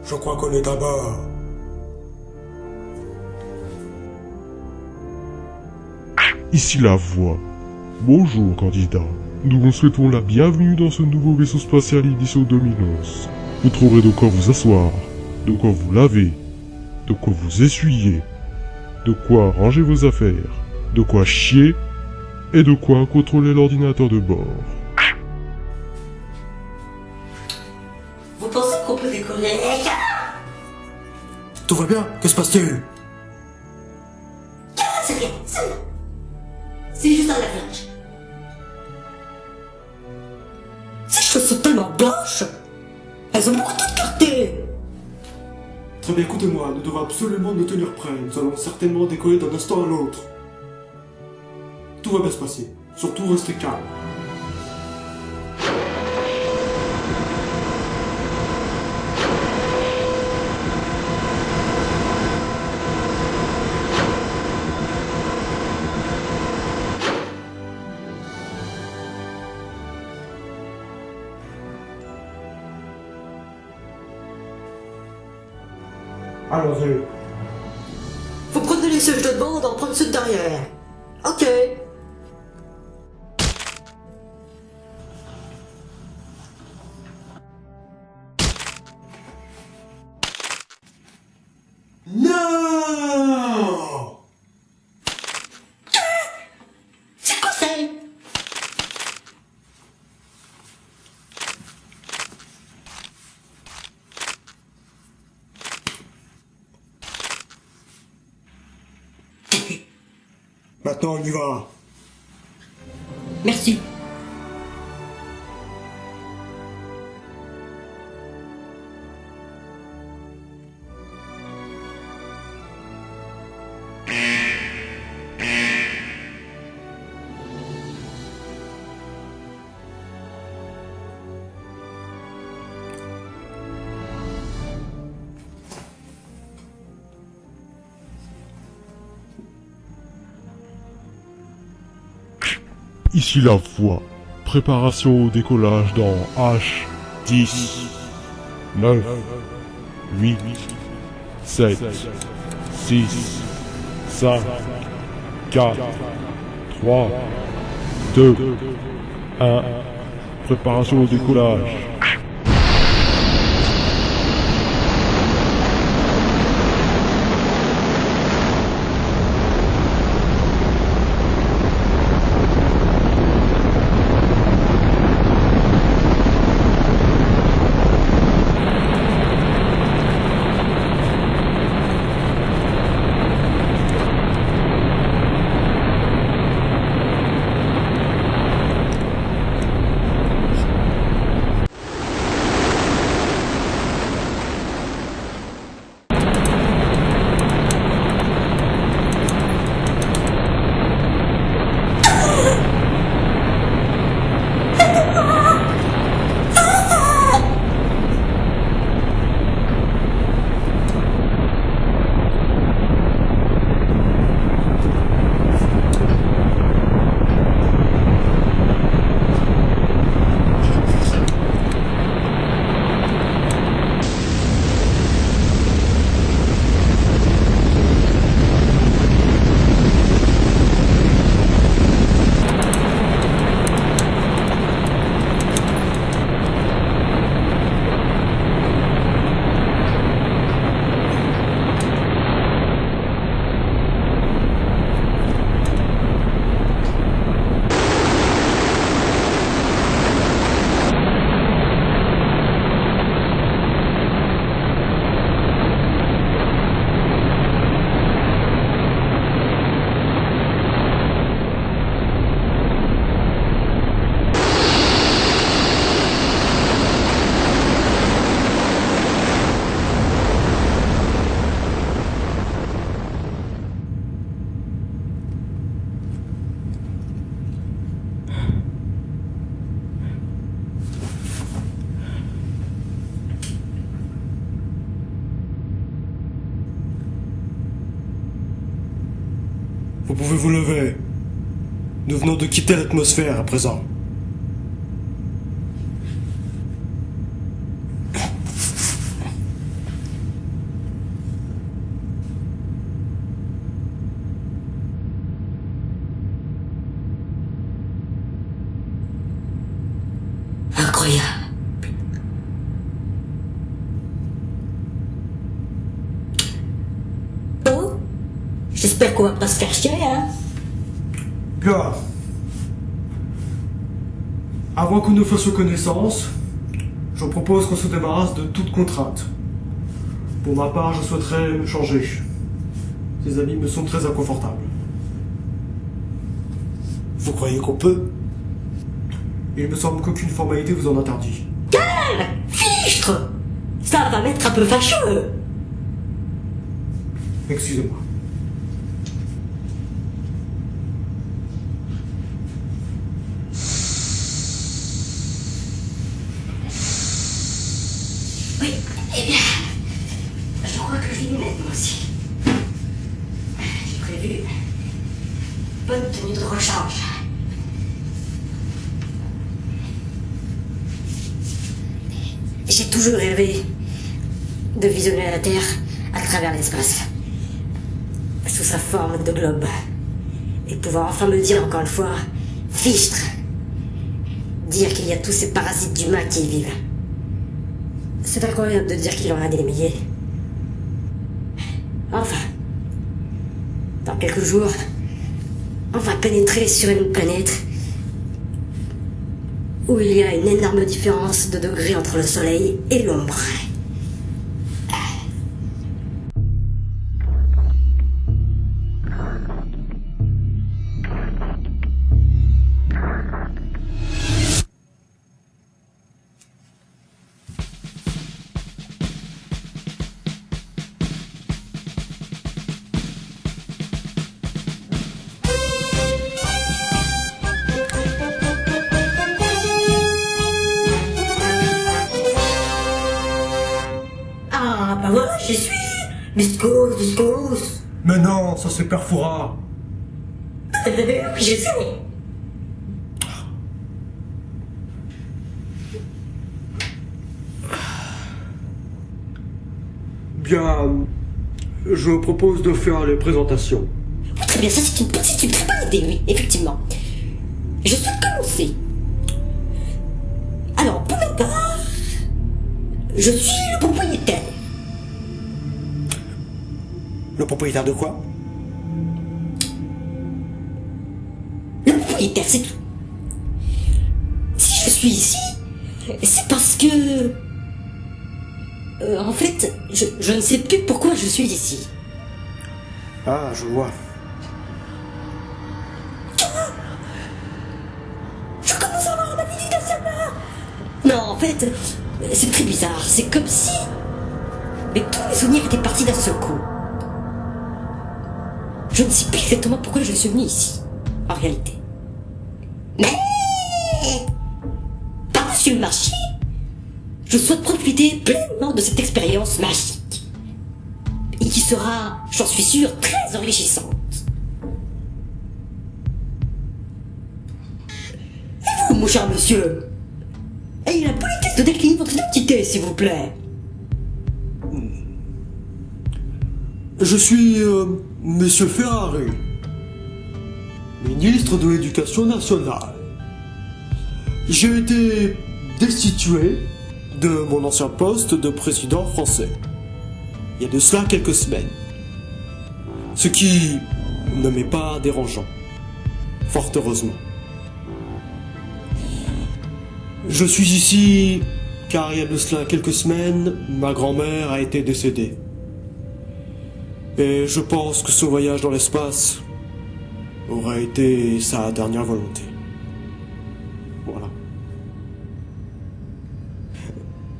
Je crois qu'on est à bord. Ici la voix. Bonjour candidat. Nous vous souhaitons la bienvenue dans ce nouveau vaisseau spatial édition Dominos. Vous trouverez de quoi vous asseoir, de quoi vous laver, de quoi vous essuyer, de quoi ranger vos affaires, de quoi chier et de quoi contrôler l'ordinateur de bord. Vous pensez qu'on peut décoller les gars? Tout va bien? Que se passe-t-il? C'est rien, c'est rien. C'est juste un lave-linge. Ces choses sont tellement blanches. Elles ont beaucoup de clarté. Très bien, écoutez-moi, nous devons absolument nous tenir prêts. Nous allons certainement décoller d'un instant à l'autre. Tout va bien se passer. Surtout, restez calme. Allons-y. Vous prenez les sièges de devant, on en prend ceux de derrière. Ok. Non! C'est quoi c'est? Maintenant, on y va. Merci. Ici la voix. Préparation au décollage dans H, 10, 9, 8, 7, 6, 5, 4, 3, 2, 1. Préparation au décollage. Vous pouvez vous lever. Nous venons de quitter l'atmosphère à présent. Incroyable. Bon, j'espère qu'on va pas se faire chier, hein. Bien. Avant que nous fassions connaissance, je propose qu'on se débarrasse de toute contrainte. Pour ma part, je souhaiterais me changer. Ces habits me sont très inconfortables. Vous croyez qu'on peut? Il me semble qu'aucune formalité vous en interdit. Fichtre! Ça va m'être un peu fâcheux. Excusez-moi. Oui, eh bien, je crois que je vais m'y mettre moi aussi. J'ai prévu une bonne tenue de rechange. J'ai toujours rêvé de visionner la Terre à travers l'espace, sous sa forme de globe, et pouvoir enfin me dire encore une fois, fichtre, dire qu'il y a tous ces parasites d'humains qui y vivent. C'est incroyable de dire qu'il y en a des milliers. Enfin, dans quelques jours, on va pénétrer sur une planète où il y a une énorme différence de degrés entre le soleil et l'ombre. Ah, bah voilà, j'y suis. Biscos, biscos. Mais non, ça c'est Perfora. Oui, je sais. Bien, je propose de faire les présentations. Très bien, ça c'est une très bonne idée, oui, effectivement. Je souhaite commencer. Alors, pour ma part, je suis le propriétaire. Le propriétaire de quoi? Le propriétaire, c'est tout. Si je suis ici, c'est parce que... en fait, je ne sais plus pourquoi je suis ici. Ah, je vois. Je commence à avoir un magnification là. Non, en fait, c'est très bizarre. C'est comme si... Mais tous mes souvenirs étaient partis d'un seul coup. Je ne sais plus exactement pourquoi je suis venu ici, en réalité. Mais... Par-dessus le marché, je souhaite profiter pleinement de cette expérience magique. Et qui sera, j'en suis sûr, très enrichissante. Et vous, mon cher monsieur, ayez la politesse de décliner votre identité, s'il vous plaît. Je suis Monsieur Ferrari, ministre de l'Éducation nationale. J'ai été destitué de mon ancien poste de président français. Il y a de cela quelques semaines. Ce qui ne m'est pas dérangeant. Fort heureusement. Je suis ici car il y a de cela quelques semaines, ma grand-mère a été décédée. Et je pense que ce voyage dans l'espace aurait été sa dernière volonté. Voilà.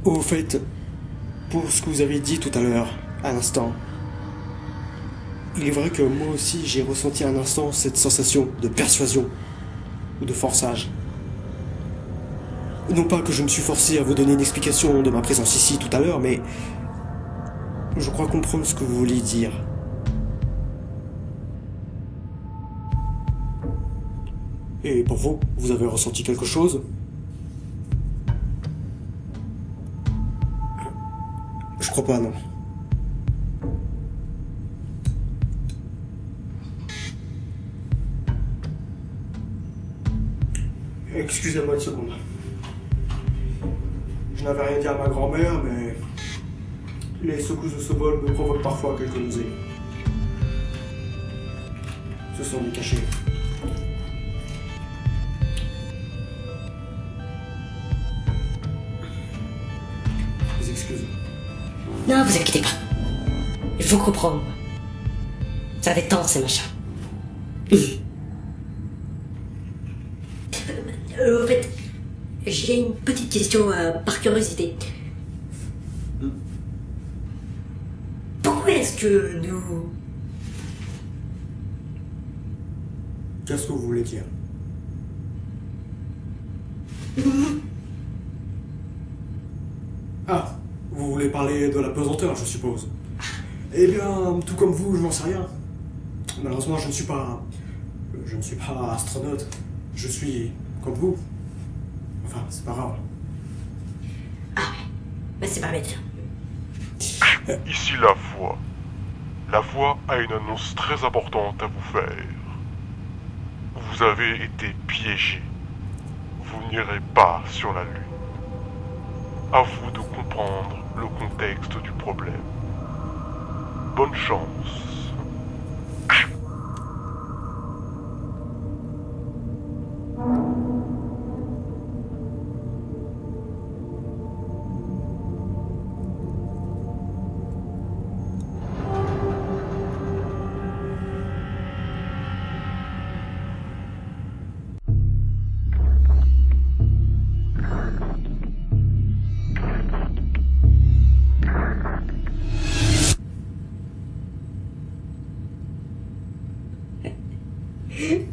Au fait, pour ce que vous avez dit tout à l'heure, à l'instant, il est vrai que moi aussi j'ai ressenti un instant cette sensation de persuasion ou de forçage. Non pas que je me suis forcé à vous donner une explication de ma présence ici tout à l'heure, mais je crois comprendre ce que vous vouliez dire. Et pour vous, vous avez ressenti quelque chose? Je crois pas, non. Excusez-moi une seconde. Je n'avais rien dit à ma grand-mère, mais les secousses de ce vol me provoquent parfois quelques nausées. Ce sont des cachets. Des excuses. Non, vous inquiétez pas. Il faut comprendre. Ça détend ces machins. En fait, j'ai une petite question par curiosité. Pourquoi est-ce que nous... Qu'est-ce que vous voulez dire? Ah, vous voulez parler de la pesanteur, je suppose. Eh bien, tout comme vous, je n'en sais rien. Malheureusement, je ne suis pas astronaute. Je suis comme vous. Enfin, c'est pas grave. Ah, mais c'est pas bête. Ici la voix. La voix a une annonce très importante à vous faire. Vous avez été piégé. Vous n'irez pas sur la Lune. À vous de comprendre le contexte du problème. Bonne chance.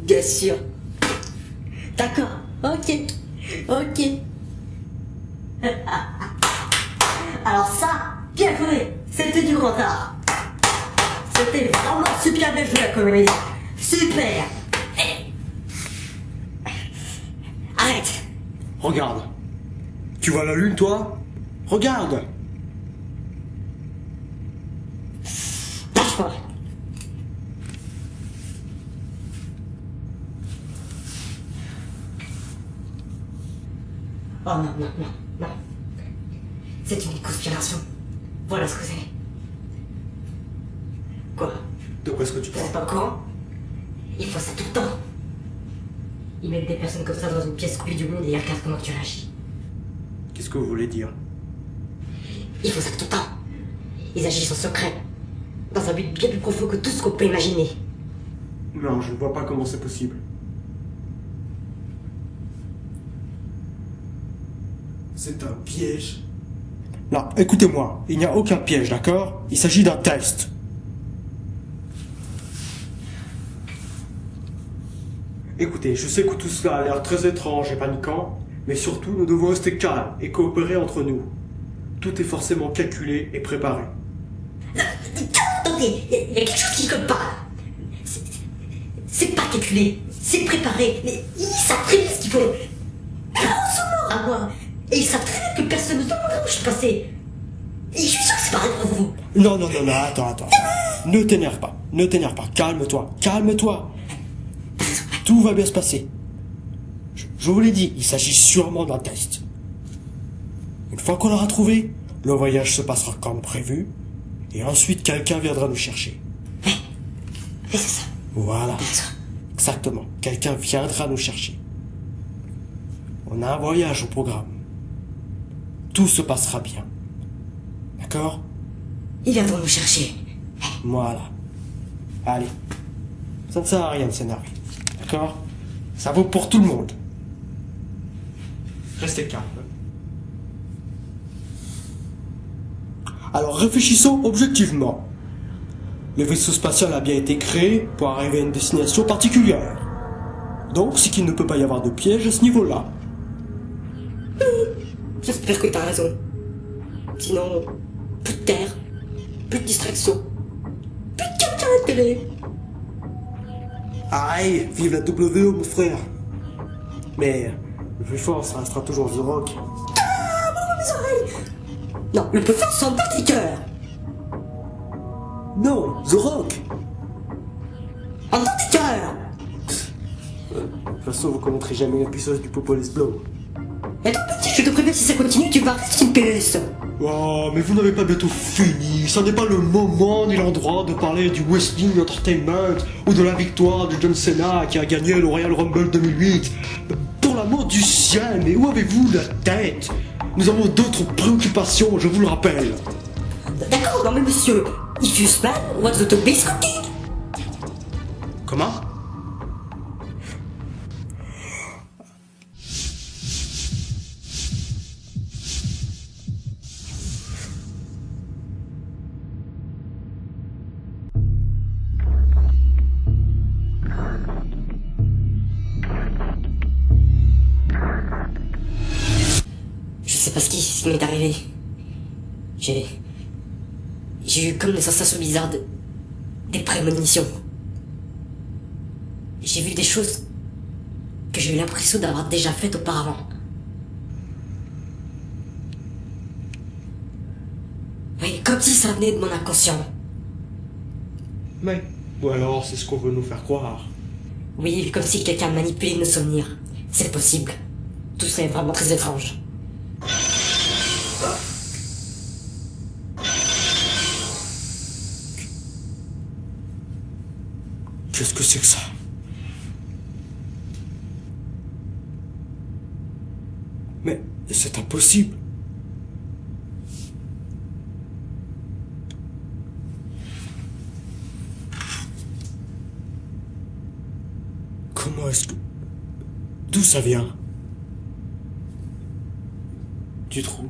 Bien sûr. D'accord. Ok. Alors ça, bien joué. C'était du grand art. C'était vraiment super bien joué la comédie. Super. Arrête. Regarde. Tu vois la lune, toi? Regarde. Lâche-moi. Oh non. C'est une conspiration. Voilà ce que c'est. Quoi? De quoi est-ce que tu Vous parles? êtes pas au courant? Ils font ça tout le temps. Ils mettent des personnes comme ça dans une pièce coupée du monde et ils regardent comment tu réagis. Qu'est-ce que vous voulez dire? Ils font ça tout le temps. Ils agissent en secret. Dans un but bien plus profond que tout ce qu'on peut imaginer. Non, je ne vois pas comment c'est possible. C'est un piège. Non, écoutez-moi, il n'y a aucun piège, d'accord? Il s'agit d'un test. Écoutez, je sais que tout cela a l'air très étrange et paniquant, mais surtout, nous devons rester calmes et coopérer entre nous. Tout est forcément calculé et préparé. Attendez, il y a quelque chose qui ne colle pas. C'est pas calculé, c'est préparé, mais ils savent très bien ce qu'ils font. On s'en mord à moi. Et ils savent très bien que personne ne demandera où je suis passé. Et je suis sûr que c'est pareil pour vous. Non, attends. Ne t'énerve pas, calme-toi. Tout va bien se passer. Je vous l'ai dit, il s'agit sûrement d'un test. Une fois qu'on l'aura trouvé, le voyage se passera comme prévu, et ensuite quelqu'un viendra nous chercher. Oui, c'est ça. Voilà, C'est ça. exactement, quelqu'un viendra nous chercher. On a un voyage au programme. Tout se passera bien. D'accord? Ils viendront nous chercher. Voilà. Allez. Ça ne sert à rien de s'énerver. D'accord? Ça vaut pour tout le monde. Restez calme. Alors réfléchissons objectivement. Le vaisseau spatial a bien été créé pour arriver à une destination particulière. Donc c'est qu'il ne peut pas y avoir de piège à ce niveau-là. J'espère que t'as raison. Sinon, plus de terre, plus de distraction, plus de quelqu'un à la télé. Aïe, vive la WO mon frère. Mais le plus fort, ça restera toujours The Rock. Mes oreilles. Non, le plus fort, c'est Undertaker. Non, The Rock. Undertaker. De toute façon, vous connaîtrez jamais l'épisode du Popolis Blow. Attends, petit, je te préviens, si ça continue, tu vas rester une PS. Oh, mais vous n'avez pas bientôt fini. Ça n'est pas le moment ni l'endroit de parler du Wrestling Entertainment ou de la victoire de John Cena qui a gagné le Royal Rumble 2008. Pour l'amour du ciel, mais où avez-vous la tête? Nous avons d'autres préoccupations, je vous le rappelle. D'accord, non mais monsieur, if you smell, what's the base cooking? Comment? Je sais pas ce qui m'est arrivé. J'ai eu comme des sensations bizarres des prémonitions. J'ai vu des choses que j'ai eu l'impression d'avoir déjà faites auparavant. Oui, comme si ça venait de mon inconscient. Mais, ou alors c'est ce qu'on veut nous faire croire. Oui, comme si quelqu'un manipulait nos souvenirs. C'est possible. Tout ça est vraiment très étrange. Qu'est-ce que c'est que ça? Mais c'est impossible. Comment est-ce que... D'où ça vient? Du trou.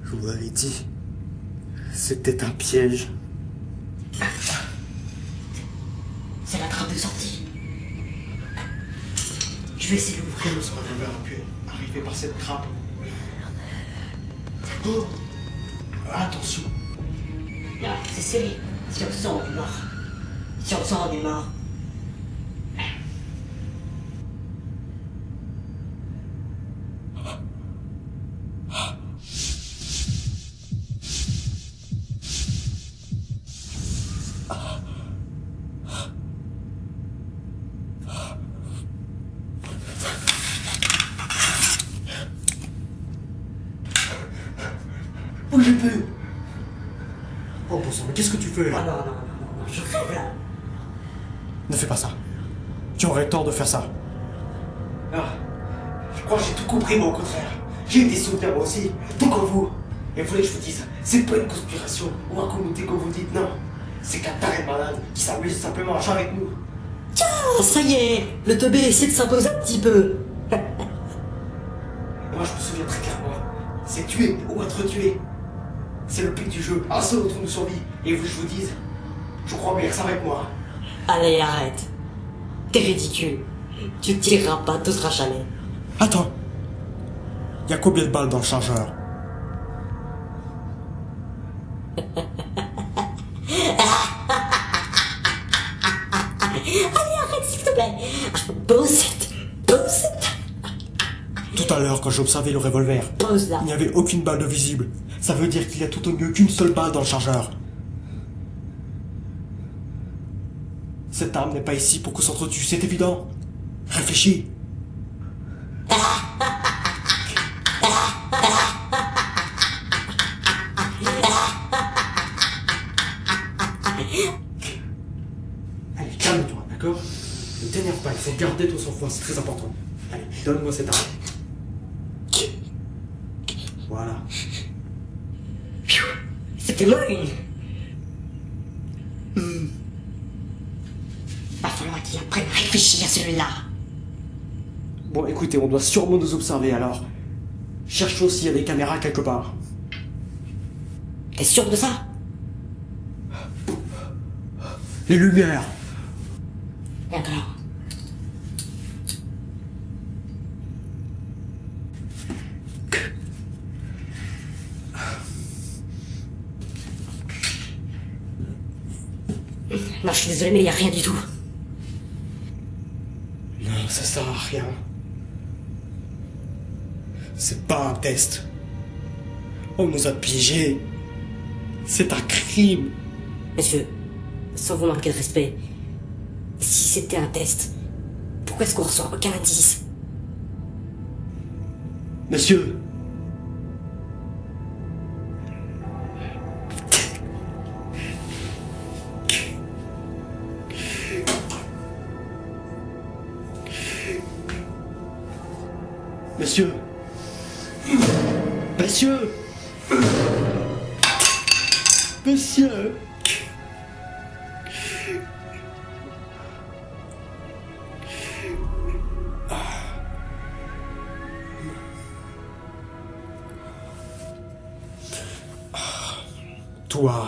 Je vous l'avais dit. C'était un piège. C'est la trappe de sortie. Je vais essayer d'ouvrir. Comment est-ce qu'on avait pu arriver par cette trappe? Oh! Attention. Là, c'est serré. Si on sort, on est mort. Si on sort, on est mort. Oh, j'ai peur. Oh, bon sang, mais qu'est-ce que tu fais? Oh non, je rêve là. Ne fais pas ça. Tu aurais tort de faire ça. Ah, je crois que j'ai tout compris, mais au contraire. J'ai eu des souvenirs moi aussi, tout comme vous. Et vous voulez que je vous dise, c'est pas une conspiration ou un comité comme vous dites, non. C'est qu'un taré de malade qui s'amuse simplement à jouer avec nous. Tiens, ça y est, le teubé essaie de s'imposer un petit peu. Et moi, je me souviens très clairement. C'est tuer ou être tué. C'est le but du jeu, un seul autre nous survit. Et vous, je vous dise, je crois bien que ça va avec moi. Allez, arrête. T'es ridicule. Tu tireras pas, tout sera jamais. Attends. Il y a combien de balles dans le chargeur? Allez, arrête, s'il te plaît. Pose it. Tout à l'heure, quand j'ai observé le revolver, Pose là. il n'y avait aucune balle de visible. Ça veut dire qu'il y a tout au mieux qu'une seule balle dans le chargeur. Cette arme n'est pas ici pour qu'on s'entretue, c'est évident. Réfléchis. Allez, calme-toi, d'accord? Ne t'énerve pas, il faut garder ton sang-froid, c'est très important. Allez, donne-moi cette arme. Voilà. C'était moi une. Va falloir qu'il apprenne à réfléchir, celui-là. Bon, écoutez, on doit sûrement nous observer alors. Cherchons s'il y a des caméras quelque part. T'es sûr de ça? Les lumières. D'accord. Non, je suis désolé, mais il n'y a rien du tout. Non, ça sert à rien. C'est pas un test. On nous a piégés. C'est un crime. Monsieur, sans vous manquer de respect, Si c'était un test, pourquoi est-ce qu'on reçoit aucun indice? Monsieur. Monsieur. Monsieur. Monsieur. Toi.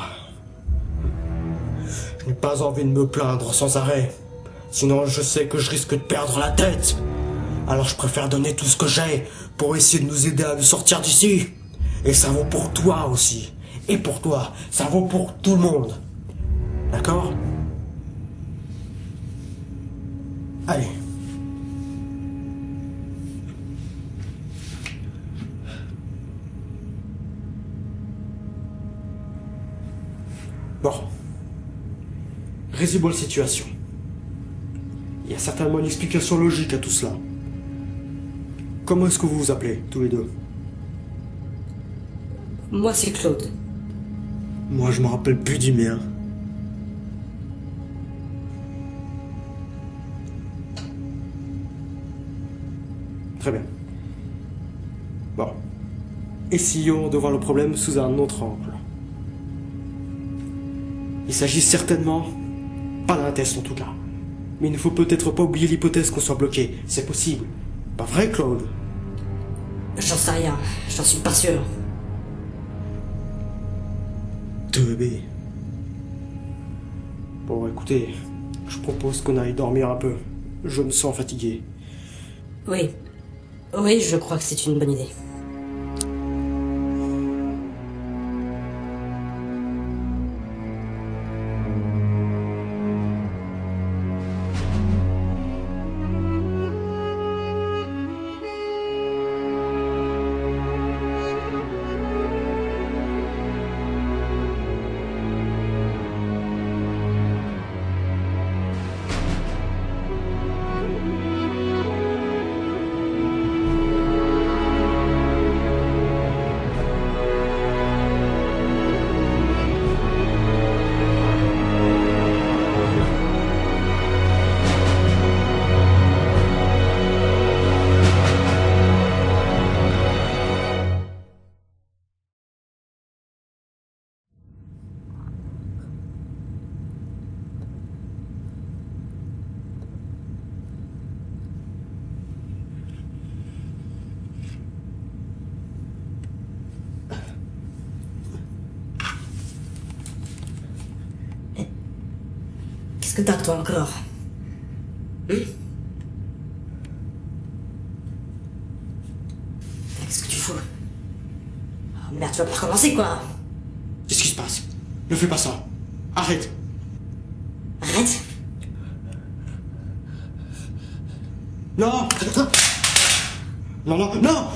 Je n'ai pas envie de me plaindre sans arrêt. Sinon, je sais que je risque de perdre la tête. Alors je préfère donner tout ce que j'ai pour essayer de nous aider à nous sortir d'ici. Et ça vaut pour toi aussi. Et pour toi. Ça vaut pour tout le monde. D'accord? Allez. Bon. Résumons la situation. Il y a certainement une explication logique à tout cela. Comment est-ce que vous vous appelez, tous les deux? Moi, c'est Claude. Moi, je me rappelle plus du mien. Très bien. Bon. Essayons de voir le problème sous un autre angle. Il s'agit certainement pas d'un test en tout cas. Mais il ne faut peut-être pas oublier l'hypothèse qu'on soit bloqué. C'est possible. Pas vrai, Claude? J'en sais rien, j'en suis pas sûr. Bébé. Bon, écoutez, je propose qu'on aille dormir un peu. Je me sens fatigué. Oui. Oui, je crois que c'est une bonne idée. Qu'est-ce que t'as, toi, encore? Qu'est-ce que tu fous? Oh, merde, tu vas pas recommencer, quoi. Qu'est-ce qui se passe? Ne fais pas ça. Arrête. Arrête. Non. Non, non, non.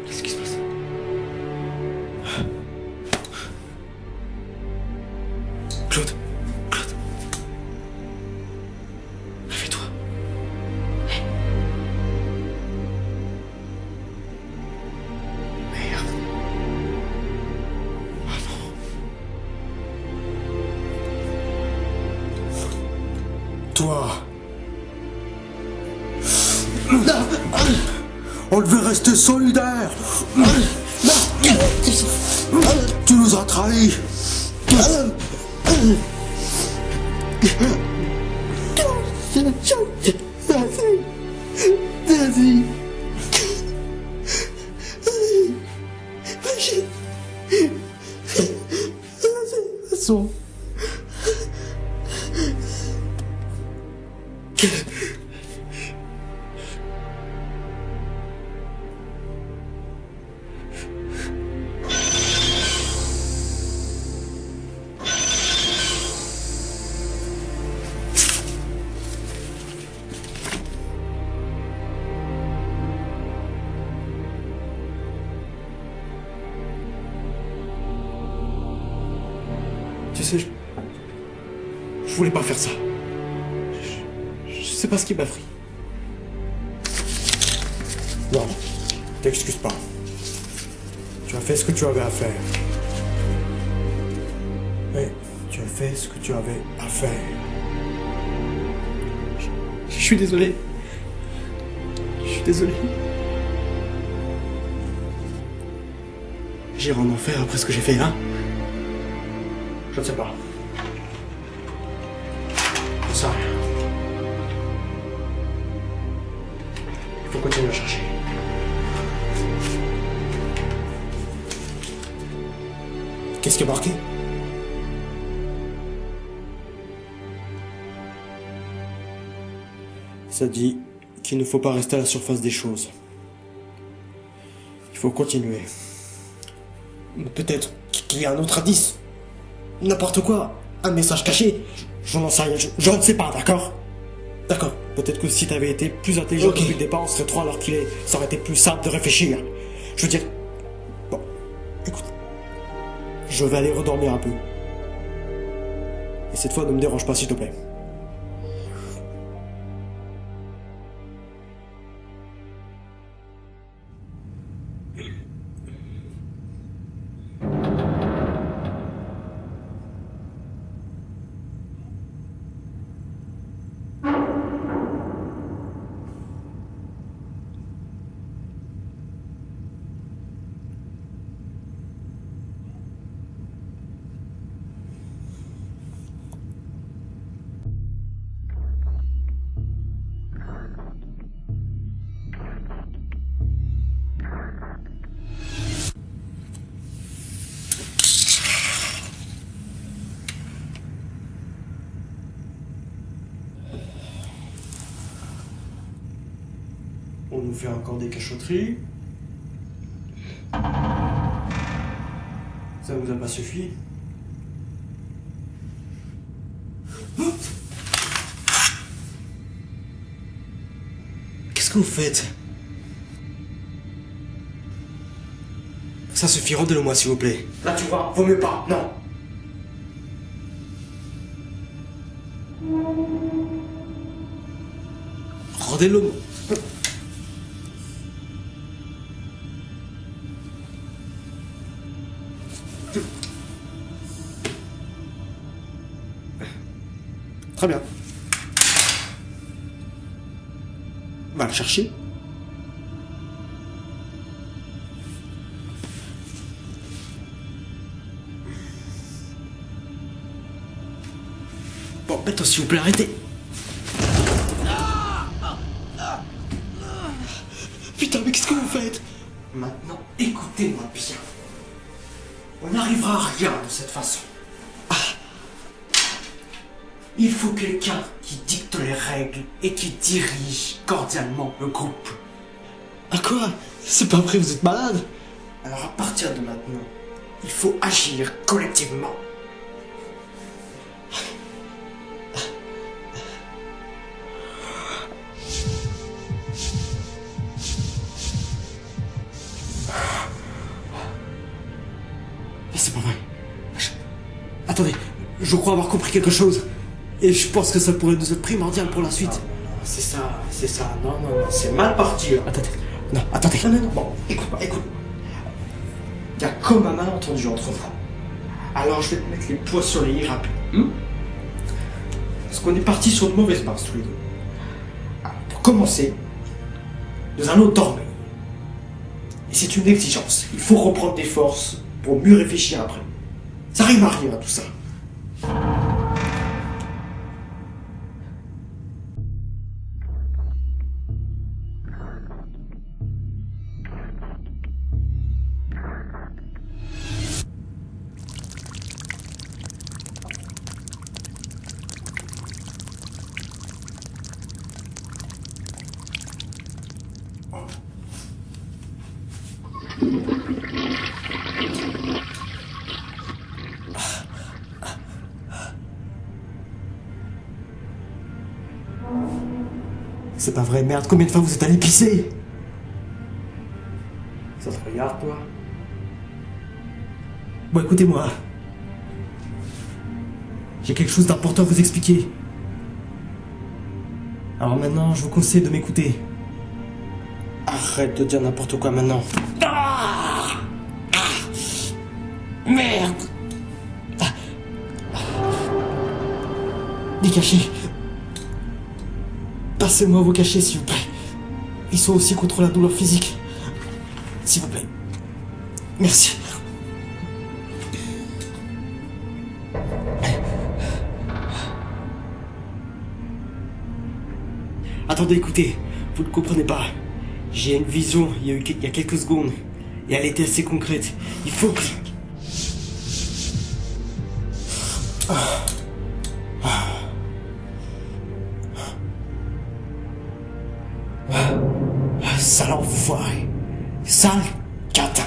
Qu'est-ce qui se passe? Claude. Claude. Réveille-toi. Merde. Ah non. Toi. On devait rester solidaires. trahi. Vas-y. Vas-y. Tu sais, je voulais pas faire ça. Je sais pas ce qui m'a pris. Non, t'excuses pas. Tu as fait ce que tu avais à faire. Oui, tu as fait ce que tu avais à faire. Je suis désolé. Je suis désolé. J'irai en enfer après ce que j'ai fait, hein? Je ne sais pas. Je sais rien. Il faut continuer à chercher. Qu'est-ce qui est marqué? Ça dit qu'il ne faut pas rester à la surface des choses. Il faut continuer. Peut-être qu'il y a un autre indice. N'importe quoi. Un message caché. J'en sais rien. Je ne sais pas, d'accord? D'accord. Peut-être que si t'avais été plus intelligent depuis le départ, on serait trop alors qu'il est. Ça aurait été plus simple de réfléchir. Je veux dire... Bon. Écoute. Je vais aller redormir un peu. Et cette fois, ne me dérange pas, s'il te plaît. On nous fait encore des cachotteries. Ça vous a pas suffi? Qu'est-ce que vous faites? Ça suffit, rendez-le-moi s'il vous plaît. Là tu vois, vaut mieux pas, non. Rendez-le-moi. Très bien. On va le chercher. Bon, maintenant s'il vous plaît, arrêtez. Putain, mais qu'est-ce que vous faites? Maintenant, écoutez-moi bien. On n'arrivera à rien de cette façon. Il faut quelqu'un qui dicte les règles et qui dirige cordialement le groupe. À quoi? C'est pas vrai, vous êtes malade? Alors à partir de maintenant, il faut agir collectivement. Mais c'est pas vrai. Attendez, je crois avoir compris quelque chose. Et je pense que ça pourrait nous être primordial pour la suite. Non, c'est ça. Non, c'est mal parti. Attendez. Non. Bon, écoute. Il y a comme un malentendu entre vous. Alors je vais te mettre les points sur les i rapide. Parce qu'on est parti sur de mauvaises bases tous les deux. Alors, pour commencer, nous allons dormir. Et c'est une exigence. Il faut reprendre des forces pour mieux réfléchir après. Ça rime à rien, tout ça. C'est pas vrai, merde, combien de fois vous êtes allé pisser? Ça te regarde, toi? Bon, écoutez-moi. J'ai quelque chose d'important à vous expliquer. Alors maintenant, je vous conseille de m'écouter. Arrête de dire n'importe quoi maintenant. Merde! Des cachets. Passez-moi vos cachets, s'il vous plaît. Ils sont aussi contre la douleur physique. S'il vous plaît. Merci. Attendez, écoutez. Vous ne comprenez pas. J'ai une vision il y a quelques secondes. Et elle était assez concrète. Il faut que... Sale enfoiré. Sale catin.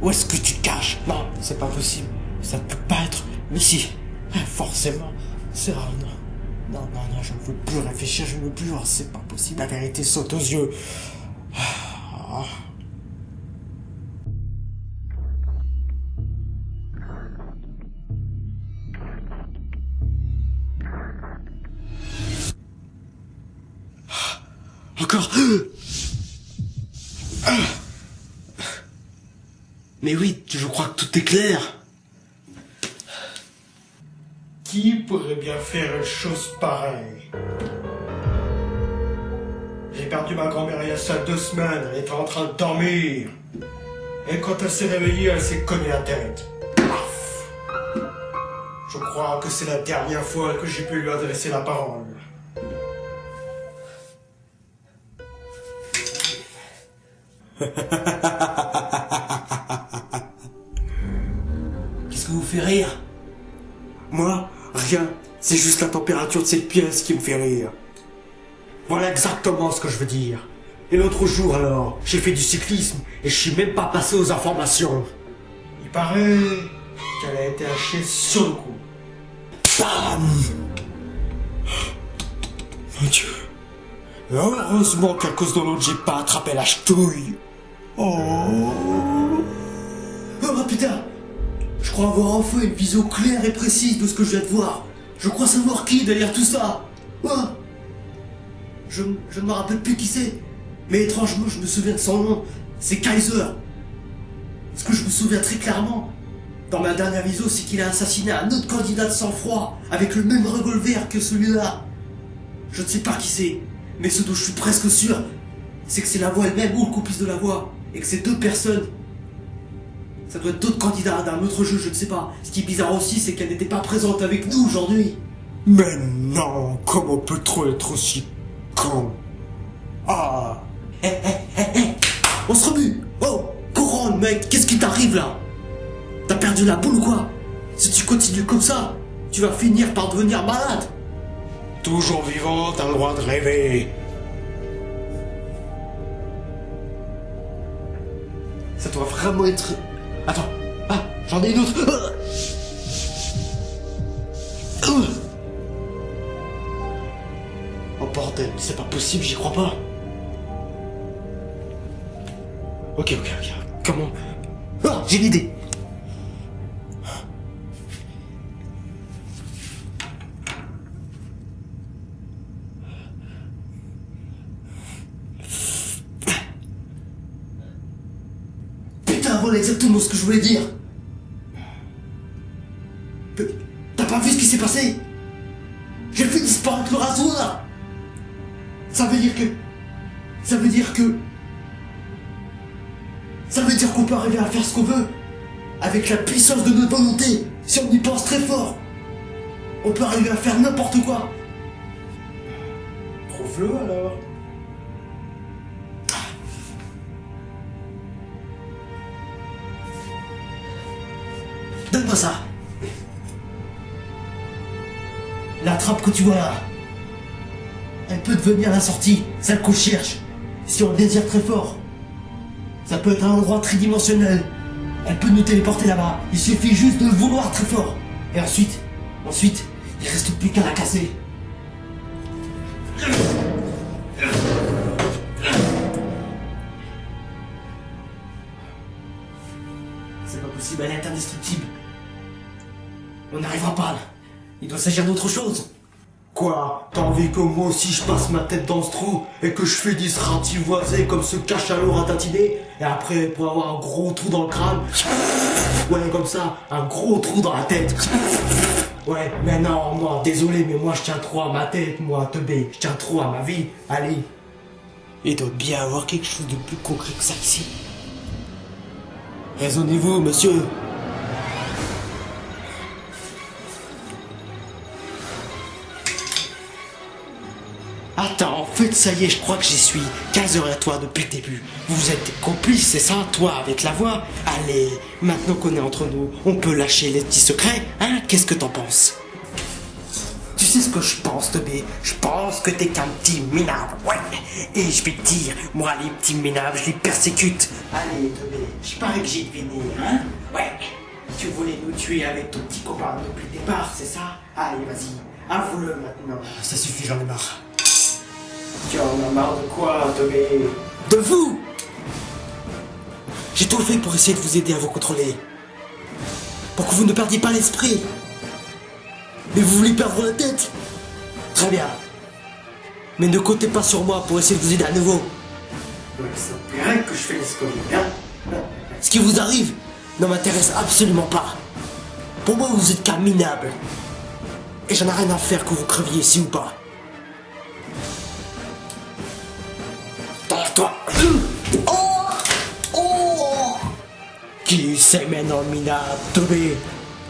Où est-ce que tu te caches? Non, c'est pas possible. Ça ne peut pas être... Mais si. Forcément. C'est... Oh, non. Non, je ne veux plus réfléchir, je ne veux plus... Oh, c'est pas possible. La vérité saute aux yeux. Ah. Encore. Mais oui, je crois que tout est clair. Qui pourrait bien faire une chose pareille? J'ai perdu ma grand-mère il y a ça 2 semaines, elle était en train de dormir. Et quand elle s'est réveillée, elle s'est cognée la tête. Paf. Je crois que c'est la dernière fois que j'ai pu lui adresser la parole. Qu'est-ce que vous fait rire? Moi, rien. C'est juste la température de cette pièce qui me fait rire. Voilà exactement ce que je veux dire. Et l'autre jour alors, j'ai fait du cyclisme et je suis même pas passé aux informations. Il paraît qu'elle a été hachée sur le coup. Bam! Mon Dieu. Heureusement qu'à cause de l'autre, j'ai pas attrapé la ch'touille. Oh putain! Je crois avoir enfin une vision claire et précise de ce que je viens de voir. Je crois savoir qui est derrière tout ça. Je ne me rappelle plus qui c'est. Mais étrangement, je me souviens de son nom. C'est Kaiser. Ce que je me souviens très clairement, dans ma dernière vision, c'est qu'il a assassiné un autre candidat de sang-froid, avec le même revolver que celui-là. Je ne sais pas qui c'est, mais ce dont je suis presque sûr, c'est que c'est la voix elle-même ou le complice de la voix, et que ces 2 personnes, ça doit être d'autres candidats d'un autre jeu, je ne sais pas. Ce qui est bizarre aussi, c'est qu'elle n'était pas présente avec nous aujourd'hui. Mais non, comment peut-on être aussi con? Ah. On se remue. Oh, couronne, mec, qu'est-ce qui t'arrive là? T'as perdu la boule ou quoi? Si tu continues comme ça, tu vas finir par devenir malade. Toujours vivant, t'as le droit de rêver. Ça doit vraiment être... Attends, j'en ai une autre. Oh bordel, c'est pas possible, j'y crois pas. Ok. Comment... j'ai une idée. Voilà exactement ce que je voulais dire. T'as pas vu ce qui s'est passé? J'ai fait disparaître le rasoir. Ça veut dire qu'on peut arriver à faire ce qu'on veut avec la puissance de notre volonté. Si on y pense très fort, on peut arriver à faire n'importe quoi. Prouve-le alors. Donne-moi ça. La trappe que tu vois là, elle peut devenir la sortie, celle qu'on cherche, si on le désire très fort. Ça peut être un endroit tridimensionnel. Elle peut nous téléporter là-bas. Il suffit juste de le vouloir très fort. Et ensuite, il reste plus qu'à la casser. C'est pas possible, elle est indestructible. On n'arrivera pas là. Il doit s'agir d'autre chose. Quoi? T'as envie que moi aussi je passe ma tête dans ce trou et que je finisse rativoisé comme ce cachalot ratatiné et après pour avoir un gros trou dans le crâne? Ouais, comme ça, un gros trou dans la tête. Ouais, mais non, désolé, mais moi je tiens trop à ma tête, moi, teubé. Je tiens trop à ma vie. Allez. Il doit bien avoir quelque chose de plus concret que ça ici. Raisonnez-vous, monsieur. Attends, en fait, ça y est, je crois que j'y suis. 15 heures à toi depuis le début. Vous êtes complices, c'est ça, toi, avec la voix? Allez, maintenant qu'on est entre nous, on peut lâcher les petits secrets, hein? Qu'est-ce que t'en penses? Tu sais ce que je pense, Tobé? Je pense que t'es qu'un petit minable, ouais. Et je vais te dire, moi, les petits minables, je les persécute. Allez, Tobé, je parie que j'ai deviné, hein? Ouais. Tu voulais nous tuer avec ton petit copain depuis le départ, c'est ça? Allez, vas-y, avoue-le maintenant. Ça suffit, j'en ai marre. Tu en as marre de quoi, Tobé? De vous! J'ai tout fait pour essayer de vous aider à vous contrôler. Pour que vous ne perdiez pas l'esprit. Mais vous voulez perdre la tête? Très bien. Mais ne comptez pas sur moi pour essayer de vous aider à nouveau. Ouais, ça me plairait que je fais l'escalier, hein? Ce qui vous arrive ne m'intéresse absolument pas. Pour moi, vous êtes qu'un minable. Et j'en ai rien à faire que vous creviez ici ou pas. Derrière toi. Oh! Qui c'est maintenant, minable, Tobé?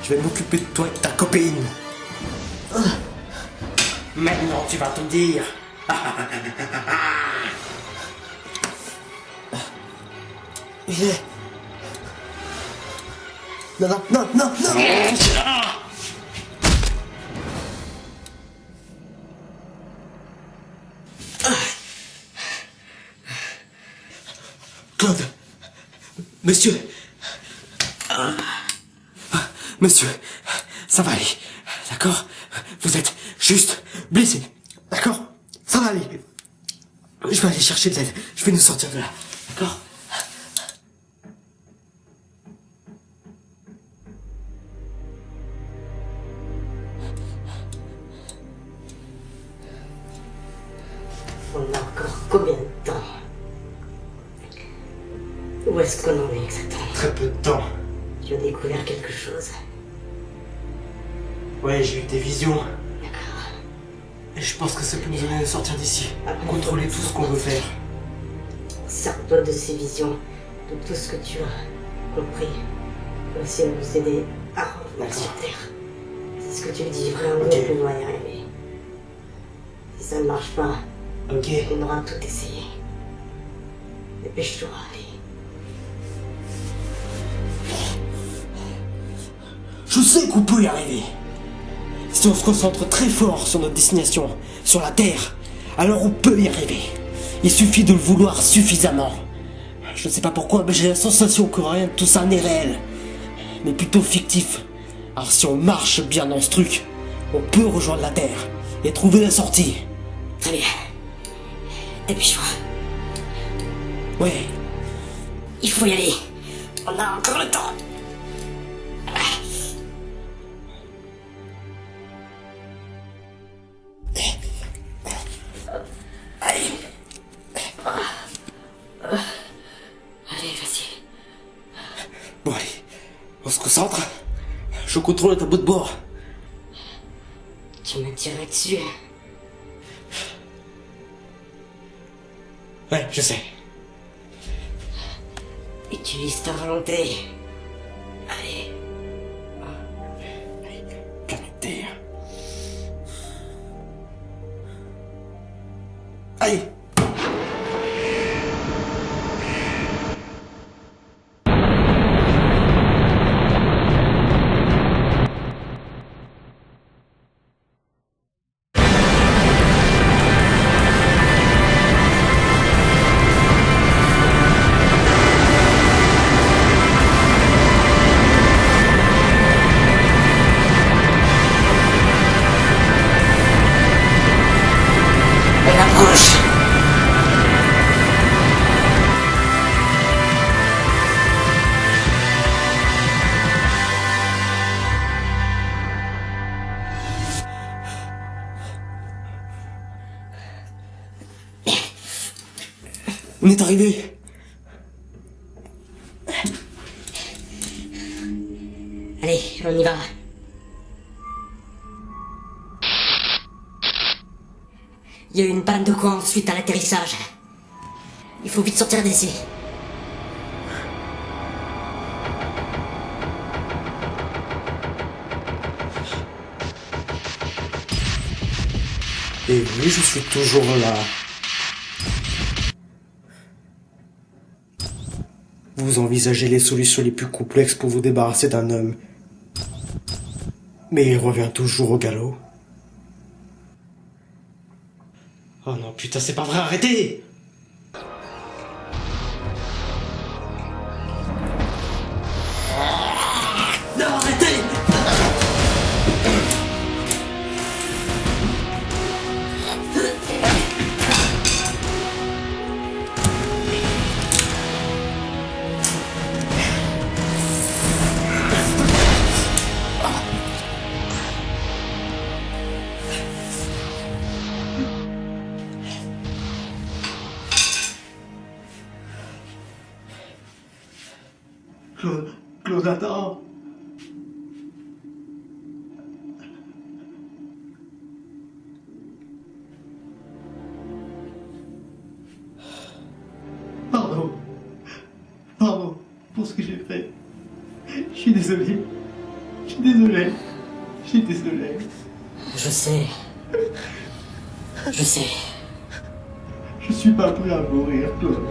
Je vais m'occuper de toi et de ta copine. Maintenant, tu vas tout dire. Il est... Non. Claude. Monsieur. Monsieur, ça va aller. D'accord? Vous êtes juste blessé. D'accord? Ça va aller. Je vais aller chercher de l'aide. Je vais nous sortir de là. D'accord? On a encore combien de temps? Où est-ce qu'on en est exactement? Très peu de temps. Tu as découvert quelque chose? Ouais, j'ai eu des visions. D'accord. Et je pense que ça peut nous aider à sortir d'ici. Contrôler tout ce qu'on veut faire. Sers-toi de ces visions, de tout ce que tu as compris, pour essayer de nous aider à revenir sur Terre. C'est ce que tu dis vraiment, Ok. on doit y arriver. Si ça ne marche pas, Ok. on aura tout essayé. Dépêche-toi, allez. Je sais qu'on peut y arriver. Si on se concentre très fort sur notre destination, sur la Terre, alors on peut y arriver. Il suffit de le vouloir suffisamment. Je ne sais pas pourquoi, mais j'ai la sensation que rien de tout ça n'est réel, mais plutôt fictif. Alors si on marche bien dans ce truc, on peut rejoindre la Terre et trouver la sortie. Très bien. Dépêche-toi. Ouais. Il faut y aller. On a encore le temps. Allez, vas-y. Bon allez, on se concentre. Je contrôle le tableau de bord. Tu me tirais dessus. Ouais, je sais. Utilise ta volonté. Allez. On est arrivé. Allez, on y va. Il y a eu une panne de courant suite à l'atterrissage. Il faut vite sortir d'ici. Et oui, je suis toujours là. Vous envisagez les solutions les plus complexes pour vous débarrasser d'un homme. Mais il revient toujours au galop. Oh non, putain, c'est pas vrai, arrêtez! Non, arrêtez! Claude, attends. Pardon. Pardon pour ce que j'ai fait. Je suis désolé. Je suis désolé. Je suis désolé. Je sais. Je sais. Je suis pas prêt à mourir, Claude.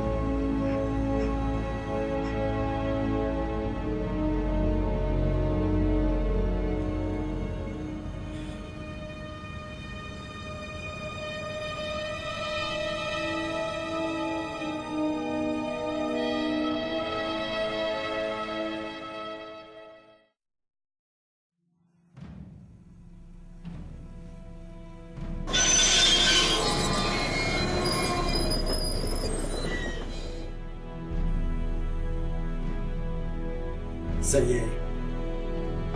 Ça y est.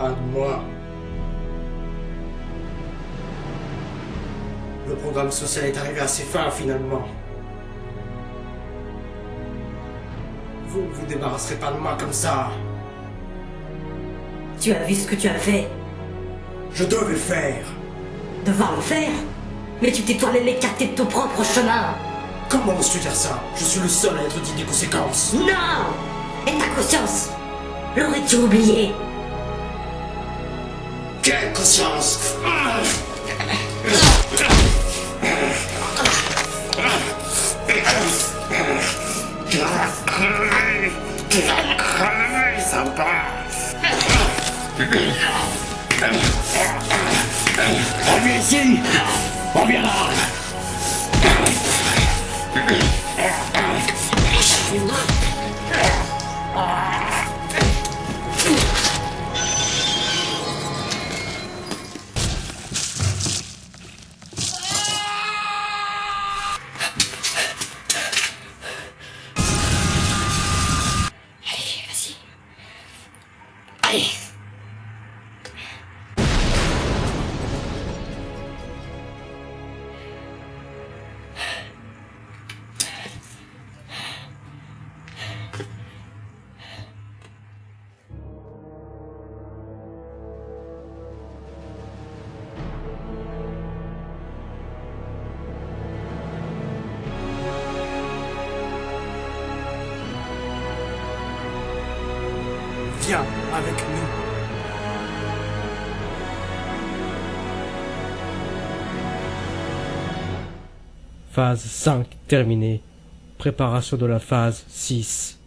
Un de moi. Le programme social est arrivé à ses fins, finalement. Vous ne vous débarrasserez pas de moi comme ça. Tu as vu ce que tu as fait? Je devais faire. Devoir le faire? Mais tu t'es toi-même écarté de ton propre chemin. Comment oses-tu dire ça? Je suis le seul à être digne des conséquences. Non! Et ta conscience? L'aurais-tu oublié? Quelle conscience? Reviens ici! Reviens là! Allez, vas-y. Allez. Viens avec nous. Phase 5 terminée. Préparation de la phase 6.